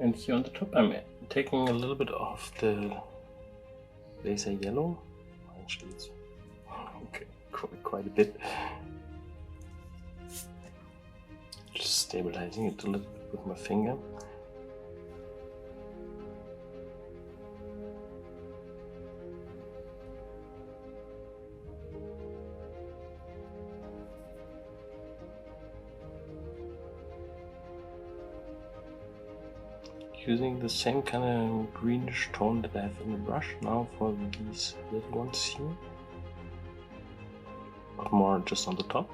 And here on the top, I'm taking a little bit of the laser yellow. Actually, it's okay, quite a bit. Just stabilizing it a little bit with my finger. Using the same kind of greenish tone that I have in the brush now for these little ones here, but more just on the top.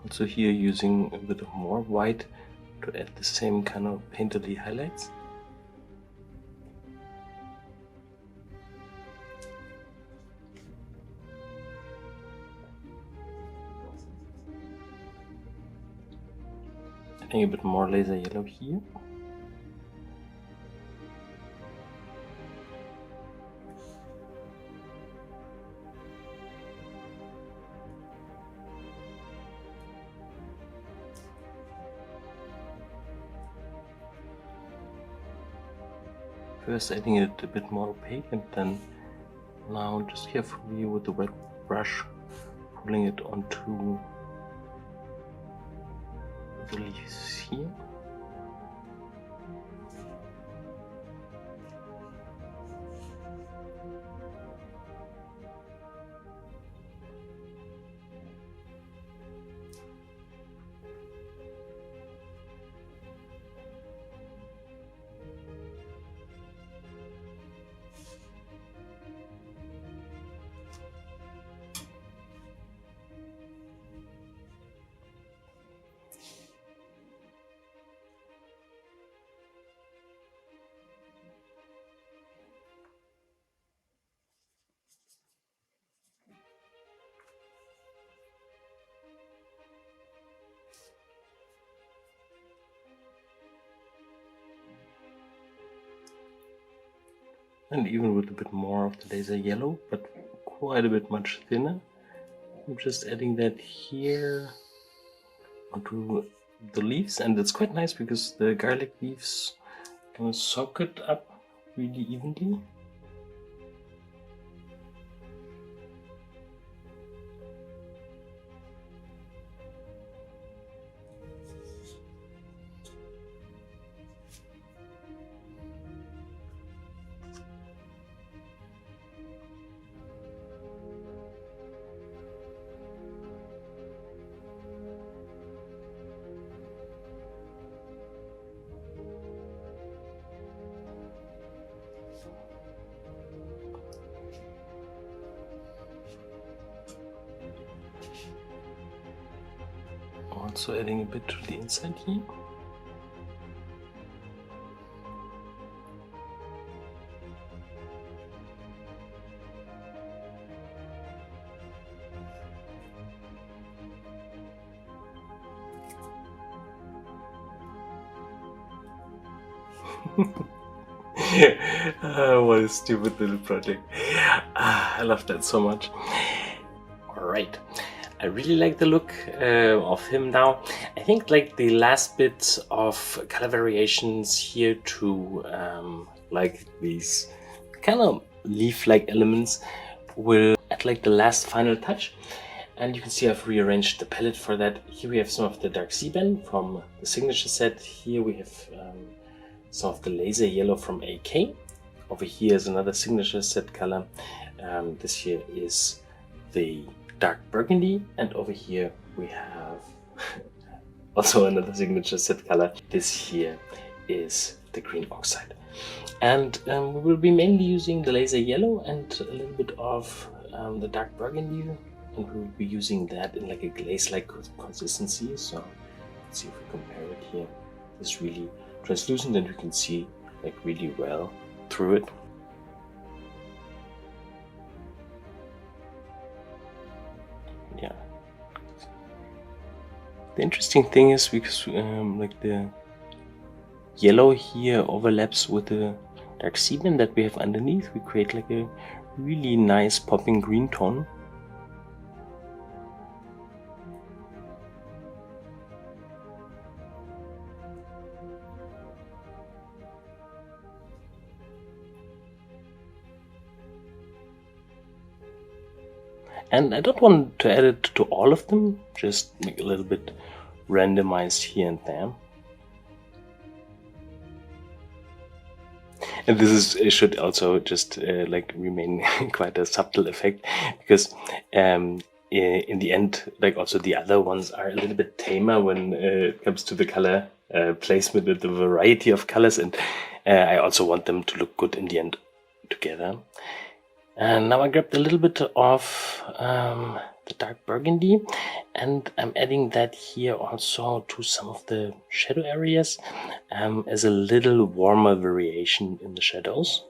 Also here using a bit of more white to add the same kind of painterly highlights. Adding a bit more laser yellow here. First adding it a bit more opaque, and then now just carefully with the wet brush pulling it onto the leaves here. and even with a bit more of the laser yellow, but quite a bit much thinner. I'm just adding that here onto the leaves, and it's quite nice because the garlic leaves kind of soak it up really evenly. Also adding a bit to the inside here. What a stupid little project. I love that so much. Alright, I really like the look of him now. I think like the last bit of color variations here to like these kind of leaf-like elements will add like the last final touch. And you can see I've rearranged the palette for that. Here we have some of the dark sea band from the signature set. Here we have some of the laser yellow from AK. Over here is another signature set color. This here is the dark burgundy, and over here we have also another signature set color. This here is the green oxide. And we will be mainly using the laser yellow and a little bit of the dark burgundy, and we will be using that in like a glaze-like consistency. So let's see if we compare it here. It's really translucent and you can see like really well through it. Yeah. The interesting thing is because like the yellow here overlaps with the dark sea band that we have underneath, we create like a really nice popping green tone. And I don't want to add it to all of them, just make a little bit randomized here and there. And this is, it should also just like remain quite a subtle effect, because in the end, like also the other ones are a little bit tamer when it comes to the color placement with the variety of colors, and I also want them to look good in the end together. And now I grabbed a little bit of the dark burgundy, and I'm adding that here also to some of the shadow areas as a little warmer variation in the shadows.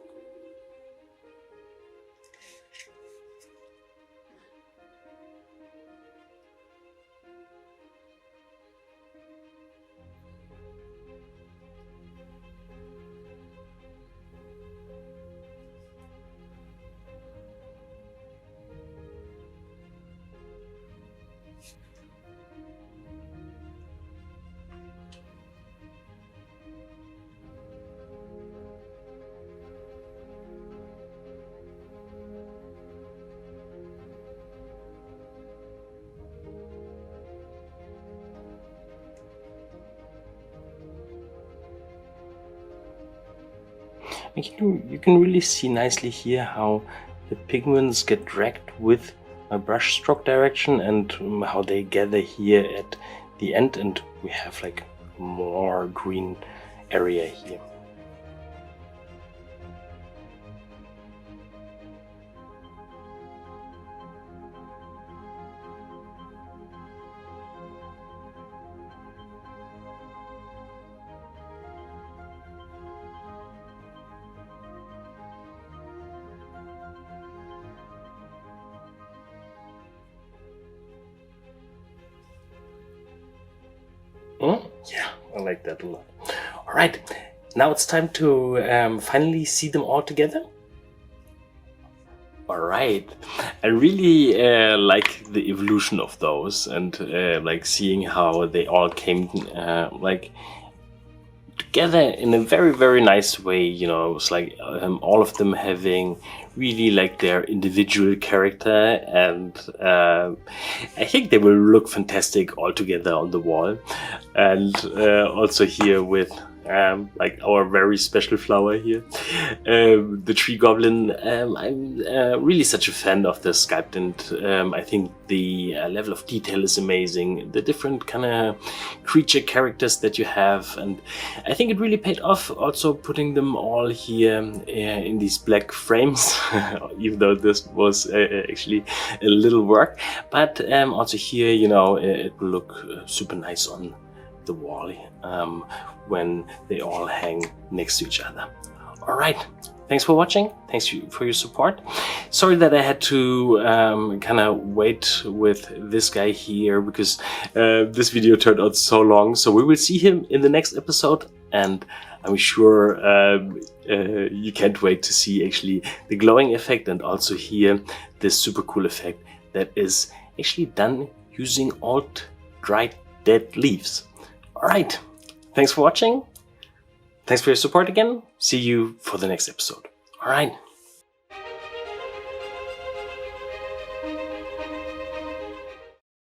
You can really see nicely here how the pigments get dragged with my brush stroke direction and how they gather here at the end, and we have like more green area here. Yeah, I like that a lot. Alright, now it's time to finally see them all together. Alright, I really like the evolution of those, and like seeing how they all came like together in a very nice way. You know, it's like all of them having really like their individual character, and I think they will look fantastic all together on the wall. And also here with like our very special flower here, the tree goblin. I'm really such a fan of the sculpt, and I think the level of detail is amazing. The different kind of creature characters that you have, and I think it really paid off also putting them all here in these black frames, even though this was actually a little work. But also here, you know, it will look super nice on the wall when they all hang next to each other. All right, thanks for watching. Thanks for your support. Sorry that I had to kind of wait with this guy here, because this video turned out so long. So we will see him in the next episode, and I'm sure you can't wait to see actually the glowing effect, and also here this super cool effect that is actually done using old dried dead leaves. All right, thanks for watching. Thanks for your support again. See you for the next episode. All right.